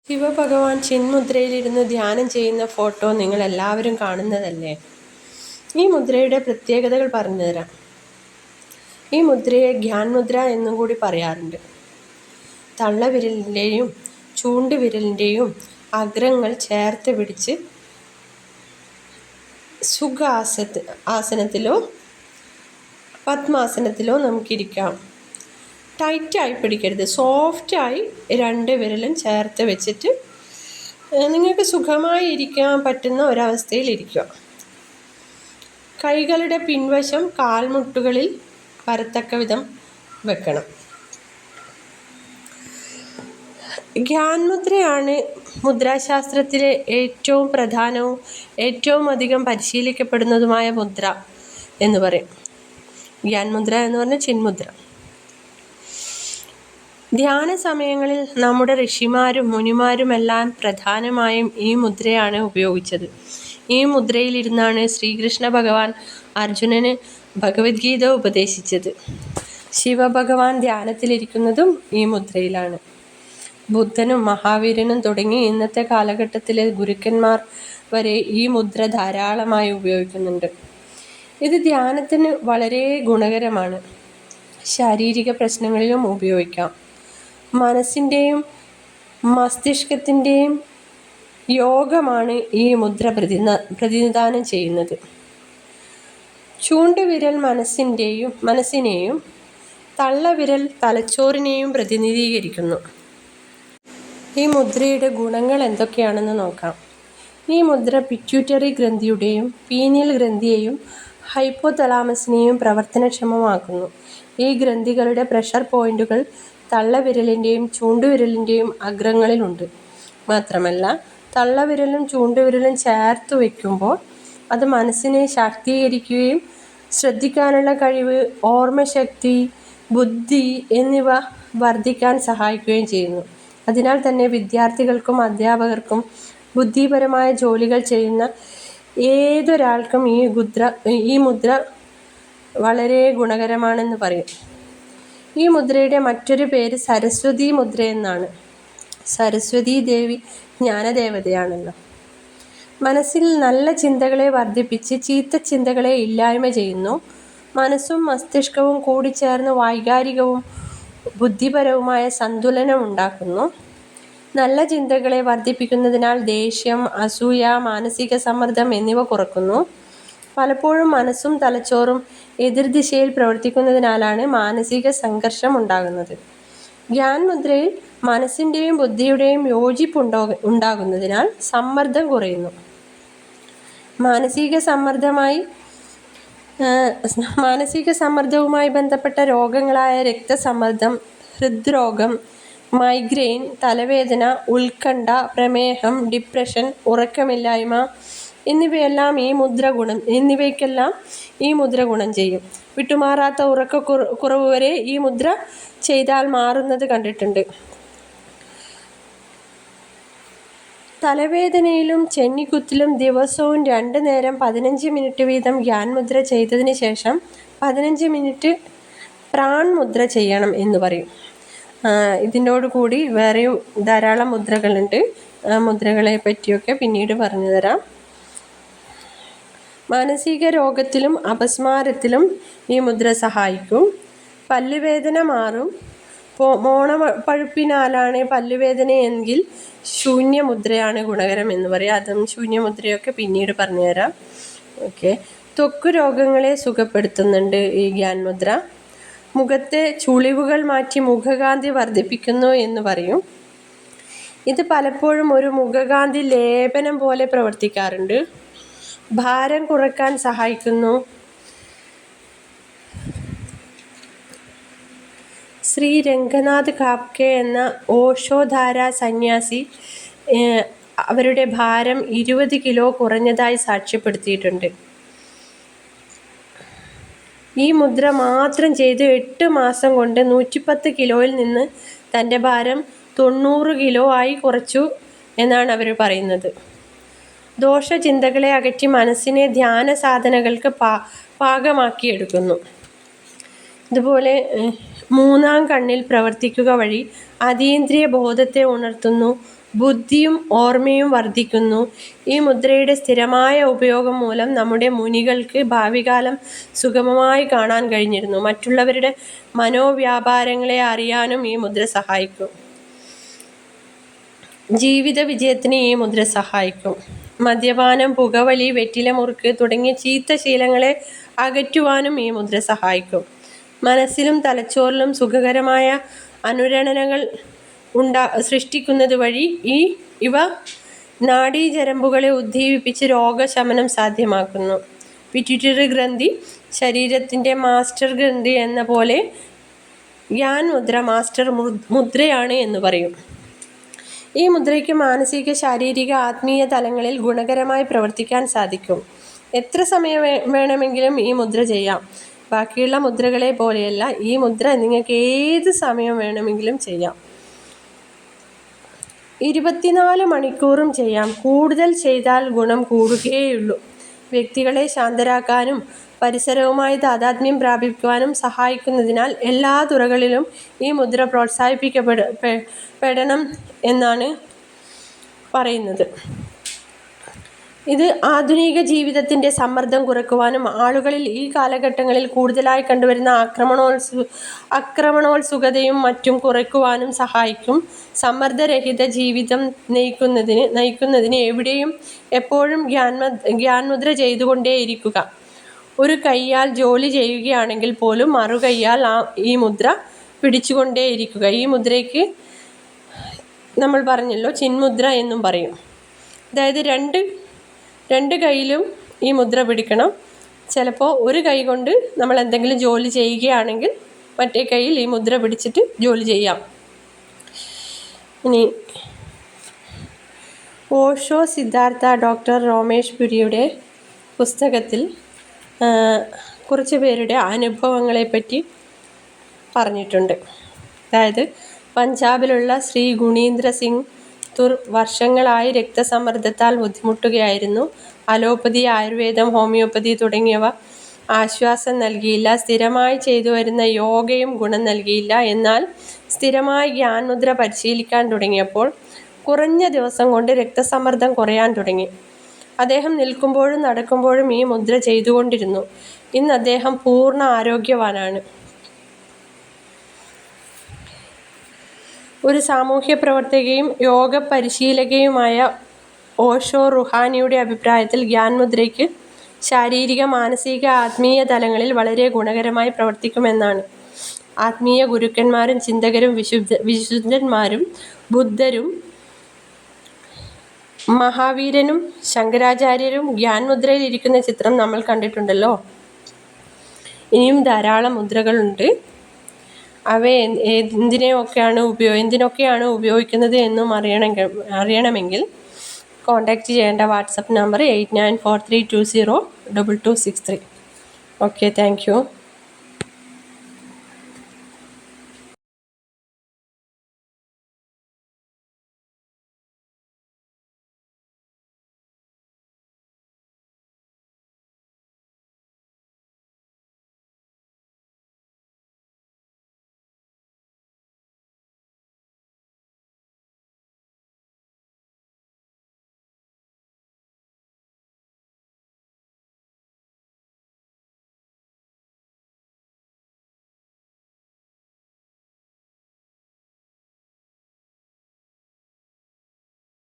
ശിവഭഗവാൻ ചിന്മുദ്രയിലിരുന്ന് ധ്യാനം ചെയ്യുന്ന ഫോട്ടോ നിങ്ങൾ എല്ലാവരും കാണുന്നതല്ലേ. ഈ മുദ്രയുടെ പ്രത്യേകതകൾ പറഞ്ഞുതരാം. ഈ മുദ്രയെ ഗ്യാൻമുദ്ര എന്നും കൂടി പറയാറുണ്ട്. തള്ളവിരലിൻ്റെയും ചൂണ്ടുവിരലിൻ്റെയും അഗ്രങ്ങൾ ചേർത്ത് പിടിച്ച് ആസനത്തിലോ പത്മാസനത്തിലോ നമുക്കിരിക്കാം. ടൈറ്റായി പിടിക്കരുത്, സോഫ്റ്റായി രണ്ട് വിരലും ചേർത്ത് വെച്ചിട്ട് നിങ്ങൾക്ക് സുഖമായി ഇരിക്കാൻ പറ്റുന്ന ഒരവസ്ഥയിൽ ഇരിക്കുക. കൈകളുടെ പിൻവശം കാൽമുട്ടുകളിൽ വരത്തക്ക വിധം വെക്കണം. ഗ്യാൻമുദ്രയാണ് മുദ്രാശാസ്ത്രത്തിലെ ഏറ്റവും പ്രധാനവും ഏറ്റവും അധികം പരിശീലിക്കപ്പെടുന്നതുമായ മുദ്ര എന്ന് പറയും. ഗ്യാൻമുദ്ര എന്ന് പറഞ്ഞാൽ ചിന്മുദ്ര. ധ്യാന സമയങ്ങളിൽ നമ്മുടെ ഋഷിമാരും മുനിമാരുമെല്ലാം പ്രധാനമായും ഈ മുദ്രയാണ് ഉപയോഗിച്ചത്. ഈ മുദ്രയിലിരുന്നാണ് ശ്രീകൃഷ്ണ ഭഗവാൻ അർജുനന് ഭഗവത്ഗീത ഉപദേശിച്ചത്. ശിവഭഗവാൻ ധ്യാനത്തിലിരിക്കുന്നതും ഈ മുദ്രയിലാണ്. ബുദ്ധനും മഹാവീരനും തുടങ്ങി ഇന്നത്തെ കാലഘട്ടത്തിലെ ഗുരുക്കന്മാർ വരെ ഈ മുദ്ര ധാരാളമായി ഉപയോഗിക്കുന്നുണ്ട്. ഇത് ധ്യാനത്തിന് വളരെ ഗുണകരമാണ്. ശാരീരിക പ്രശ്നങ്ങളിലും ഉപയോഗിക്കാം. മനസ്സിൻ്റെയും മസ്തിഷ്കത്തിൻ്റെയും യോഗമാണ് ഈ മുദ്ര പ്രതിനിധാനം ചെയ്യുന്നത്. ചൂണ്ടുവിരൽ മനസ്സിനെയും തള്ളവിരൽ തലച്ചോറിനെയും പ്രതിനിധീകരിക്കുന്നു. ഈ മുദ്രയുടെ ഗുണങ്ങൾ എന്തൊക്കെയാണെന്ന് നോക്കാം. ഈ മുദ്ര പിറ്റ്യൂട്ടറി ഗ്രന്ഥിയുടെയും പീനിയൽ ഗ്രന്ഥിയെയും ഹൈപ്പോതലാമസിനെയും പ്രവർത്തനക്ഷമമാക്കുന്നു. ഈ ഗ്രന്ഥികളുടെ പ്രഷർ പോയിന്റുകൾ തള്ളവിരലിൻ്റെയും ചൂണ്ടുവിരലിൻ്റെയും അഗ്രങ്ങളിലുണ്ട്. മാത്രമല്ല, തള്ളവിരലും ചൂണ്ടുവിരലും ചേർത്ത് വയ്ക്കുമ്പോൾ അത് മനസ്സിനെ ശാക്തീകരിക്കുകയും ശ്രദ്ധിക്കാനുള്ള കഴിവ്, ഓർമ്മശക്തി, ബുദ്ധി എന്നിവ വർദ്ധിക്കാൻ സഹായിക്കുകയും ചെയ്യുന്നു. അതിനാൽ തന്നെ വിദ്യാർത്ഥികൾക്കും അധ്യാപകർക്കും ബുദ്ധിപരമായ ജോലികൾ ചെയ്യുന്ന ഏതൊരാൾക്കും ഈ മുദ്ര വളരെ ഗുണകരമാണെന്ന് പറയും. ഈ മുദ്രയുടെ മറ്റൊരു പേര് സരസ്വതി മുദ്ര എന്നാണ്. സരസ്വതി ദേവി ജ്ഞാനദേവതയാണല്ലോ. മനസ്സിൽ നല്ല ചിന്തകളെ വർദ്ധിപ്പിച്ച് ചീത്ത ചിന്തകളെ ഇല്ലായ്മ ചെയ്യുന്നു. മനസ്സും മസ്തിഷ്കവും കൂടിച്ചേർന്ന് വൈകാരികവും ബുദ്ധിപരവുമായ സന്തുലനം ഉണ്ടാക്കുന്നു. നല്ല ചിന്തകളെ വർദ്ധിപ്പിക്കുന്നതിനാൽ ദേഷ്യം, അസൂയ, മാനസിക സമ്മർദ്ദം എന്നിവ കുറക്കുന്നു. പലപ്പോഴും മനസ്സും തലച്ചോറും എതിർദിശയിൽ പ്രവർത്തിക്കുന്നതിനാലാണ് മാനസിക സംഘർഷം ഉണ്ടാകുന്നത്. ഗ്യാൻമുദ്രയിൽ മനസ്സിൻ്റെയും ബുദ്ധിയുടെയും യോജിപ്പ് ഉണ്ടാകുന്നതിനാൽ സമ്മർദ്ദം കുറയുന്നു. മാനസിക സമ്മർദ്ദവുമായി ബന്ധപ്പെട്ട രോഗങ്ങളായ രക്തസമ്മർദ്ദം, ഹൃദ്രോഗം, മൈഗ്രെയിൻ, തലവേദന, ഉത്കണ്ഠ, പ്രമേഹം, ഡിപ്രഷൻ, ഉറക്കമില്ലായ്മ എന്നിവയ്ക്കെല്ലാം ഈ മുദ്ര ഗുണം ചെയ്യും. വിട്ടുമാറാത്ത ഉറക്കക്കുറവ് വരെ ഈ മുദ്ര ചെയ്താൽ മാറുന്നത് കണ്ടിട്ടുണ്ട്. തലവേദനയിലും ചെന്നിക്കുത്തിലും ദിവസവും 2 നേരം 15 മിനിറ്റ് വീതം ഗ്യാൻമുദ്ര ചെയ്തതിന് ശേഷം 15 മിനിറ്റ് പ്രാൺ മുദ്ര ചെയ്യണം എന്ന് പറയും. ഇതിനോടുകൂടി വേറെയും ധാരാളം മുദ്രകളുണ്ട്. മുദ്രകളെ പറ്റിയൊക്കെ പിന്നീട് പറഞ്ഞു തരാം. മാനസിക രോഗത്തിലും അപസ്മാരത്തിലും ഈ മുദ്ര സഹായിക്കും. പല്ലുവേദന മാറും. മോണപ്പഴുപ്പിനാലാണ് പല്ലുവേദനയെങ്കിൽ ശൂന്യമുദ്രയാണ് ഗുണകരം എന്ന് പറയാം. അതും ശൂന്യമുദ്രയൊക്കെ പിന്നീട് പറഞ്ഞുതരാം. ഓക്കെ. ത്വക്ക് രോഗങ്ങളെ സുഖപ്പെടുത്തുന്നുണ്ട് ഈ ഗ്യാൻമുദ്ര. മുഖത്തെ ചുളിവുകൾ മാറ്റി മുഖകാന്തി വർദ്ധിപ്പിക്കുന്നു എന്ന് പറയും. ഇത് പലപ്പോഴും ഒരു മുഖകാന്തി ലേപനം പോലെ പ്രവർത്തിക്കാറുണ്ട്. ഭാരം കുറയ്ക്കാൻ സഹായിക്കുന്നു. ശ്രീ രംഗനാഥ് കാപ്കെ എന്ന ഓഷോധാര സന്യാസി അവരുടെ ഭാരം 20 കിലോ കുറഞ്ഞതായി സാക്ഷ്യപ്പെടുത്തിയിട്ടുണ്ട്. ഈ മുദ്ര മാത്രം ചെയ്ത് 8 മാസം കൊണ്ട് 110 കിലോയിൽ നിന്ന് തൻ്റെ ഭാരം 90 കിലോ ആയി കുറച്ചു എന്നാണ് അവർ പറയുന്നത്. ദോഷചിന്തകളെ അകറ്റി മനസ്സിനെ ധ്യാന സാധനകൾക്ക് പാകമാക്കിയെടുക്കുന്നു. ഇതുപോലെ 3-ാം കണ്ണിൽ പ്രവർത്തിക്കുക വഴി അതീന്ദ്രിയ ബോധത്തെ ഉണർത്തുന്നു. ബുദ്ധിയും ഓർമ്മയും വർദ്ധിക്കുന്നു. ഈ മുദ്രയുടെ സ്ഥിരമായ ഉപയോഗം മൂലം നമ്മുടെ മുനികൾക്ക് ഭാവികാലം സുഗമമായി കാണാൻ കഴിഞ്ഞിരുന്നു. മറ്റുള്ളവരുടെ മനോവ്യാപാരങ്ങളെ അറിയാനും ഈ മുദ്ര സഹായിക്കും. ജീവിത വിജയത്തിന് ഈ മുദ്ര സഹായിക്കും. മദ്യപാനം, പുകവലി, വെറ്റിലമുറുക്ക് തുടങ്ങിയ ചീത്ത ശീലങ്ങളെ അകറ്റുവാനും ഈ മുദ്ര സഹായിക്കും. മനസ്സിലും തലച്ചോറിലും സുഖകരമായ അനുരണനങ്ങൾ സൃഷ്ടിക്കുന്നത് വഴി ഇവ നാഡീഞരമ്പുകളെ ഉദ്ദീപിപ്പിച്ച് രോഗശമനം സാധ്യമാക്കുന്നു. പിറ്റ്യൂട്ടറി ഗ്രന്ഥി ശരീരത്തിൻ്റെ മാസ്റ്റർ ഗ്രന്ഥി എന്ന പോലെ ഗ്യാൻ മുദ്ര മാസ്റ്റർ മുദ്രയാണ് എന്ന് പറയും. ഈ മുദ്രയ്ക്ക് മാനസിക, ശാരീരിക, ആത്മീയ തലങ്ങളിൽ ഗുണകരമായി പ്രവർത്തിക്കാൻ സാധിക്കും. എത്ര സമയം വേണമെങ്കിലും ഈ മുദ്ര ചെയ്യാം. ബാക്കിയുള്ള മുദ്രകളെ പോലെയല്ല, ഈ മുദ്ര നിങ്ങൾക്ക് ഏത് സമയം വേണമെങ്കിലും ചെയ്യാം. 24 മണിക്കൂറും ചെയ്യാം. കൂടുതൽ ചെയ്താൽ ഗുണം കൂടുകയേയുള്ളൂ. വ്യക്തികളെ ശാന്തരാക്കാനും പരിസരവുമായി താദാത്മ്യം പ്രാപിക്കുവാനും സഹായിക്കുന്നതിനാൽ എല്ലാ തുറകളിലും ഈ മുദ്ര പ്രോത്സാഹിപ്പിക്കപ്പെടണം എന്നാണ് പറയുന്നത്. ഇത് ആധുനിക ജീവിതത്തിൻ്റെ സമ്മർദ്ദം കുറയ്ക്കുവാനും ആളുകളിൽ ഈ കാലഘട്ടങ്ങളിൽ കൂടുതലായി കണ്ടുവരുന്ന ആക്രമണോത്സുകതയും മറ്റും കുറയ്ക്കുവാനും സഹായിക്കും. സമ്മർദ്ദരഹിത ജീവിതം നയിക്കുന്നതിന് എവിടെയും എപ്പോഴും ഗ്യാൻമുദ്ര ചെയ്തുകൊണ്ടേയിരിക്കുക. ഒരു കൈയാൽ ജോലി ചെയ്യുകയാണെങ്കിൽ പോലും മറുകൈയാൽ ഈ മുദ്ര പിടിച്ചുകൊണ്ടേയിരിക്കുക. ഈ മുദ്രയ്ക്ക് നമ്മൾ പറഞ്ഞല്ലോ ചിന്മുദ്ര എന്നും പറയും. അതായത് രണ്ട് കൈയിലും ഈ മുദ്ര പിടിക്കണം. ചിലപ്പോൾ ഒരു കൈ കൊണ്ട് നമ്മൾ എന്തെങ്കിലും ജോലി ചെയ്യുകയാണെങ്കിൽ മറ്റേ കൈയിൽ ഈ മുദ്ര പിടിച്ചിട്ട് ജോലി ചെയ്യാം. ഇനി ഓഷോ, സിദ്ധാർത്ഥ, ഡോക്ടർ രമേഷ് പുരിയുടെ പുസ്തകത്തിൽ കുറച്ച് പേരുടെ അനുഭവങ്ങളെപ്പറ്റി പറഞ്ഞിട്ടുണ്ട്. അതായത് പഞ്ചാബിലുള്ള ശ്രീ ഗുണീന്ദ്ര സിംഗ് തുർ വർഷങ്ങളായി രക്തസമ്മർദ്ദത്താൽ ബുദ്ധിമുട്ടുകയായിരുന്നു. അലോപ്പതി, ആയുർവേദം, ഹോമിയോപ്പതി തുടങ്ങിയവ ആശ്വാസം നൽകിയില്ല. സ്ഥിരമായി ചെയ്തുവരുന്ന യോഗയും ഗുണം നൽകിയില്ല. എന്നാൽ സ്ഥിരമായി ഗ്യാൻമുദ്ര പരിശീലിക്കാൻ തുടങ്ങിയപ്പോൾ കുറഞ്ഞ ദിവസം കൊണ്ട് രക്തസമ്മർദ്ദം കുറയാൻ തുടങ്ങി. അദ്ദേഹം നിൽക്കുമ്പോഴും നടക്കുമ്പോഴും ഈ മുദ്ര ചെയ്തുകൊണ്ടിരുന്നു. ഇന്ന് അദ്ദേഹം പൂർണ്ണ ആരോഗ്യവാനാണ്. ഒരു സാമൂഹ്യ പ്രവർത്തകയും യോഗ പരിശീലകയുമായ ഓഷോ റുഹാനിയുടെ അഭിപ്രായത്തിൽ ഗ്യാൻമുദ്രയ്ക്ക് ശാരീരിക, മാനസിക, ആത്മീയ തലങ്ങളിൽ വളരെ ഗുണകരമായി പ്രവർത്തിക്കുമെന്നാണ്. ആത്മീയ ഗുരുക്കന്മാരും ചിന്തകരും വിശുദ്ധന്മാരും ബുദ്ധരും മഹാവീരനും ശങ്കരാചാര്യരും ഗ്യാൻമുദ്രയിൽ ഇരിക്കുന്ന ചിത്രം നമ്മൾ കണ്ടിട്ടുണ്ടല്ലോ. ഇനിയും ധാരാളം മുദ്രകളുണ്ട്. അവയെ എന്തിനൊക്കെയാണ് ഉപയോഗിക്കുന്നത് എന്നും അറിയണമെങ്കിൽ കോൺടാക്റ്റ് ചെയ്യേണ്ട WhatsApp number 8943202263. Okay, thank you.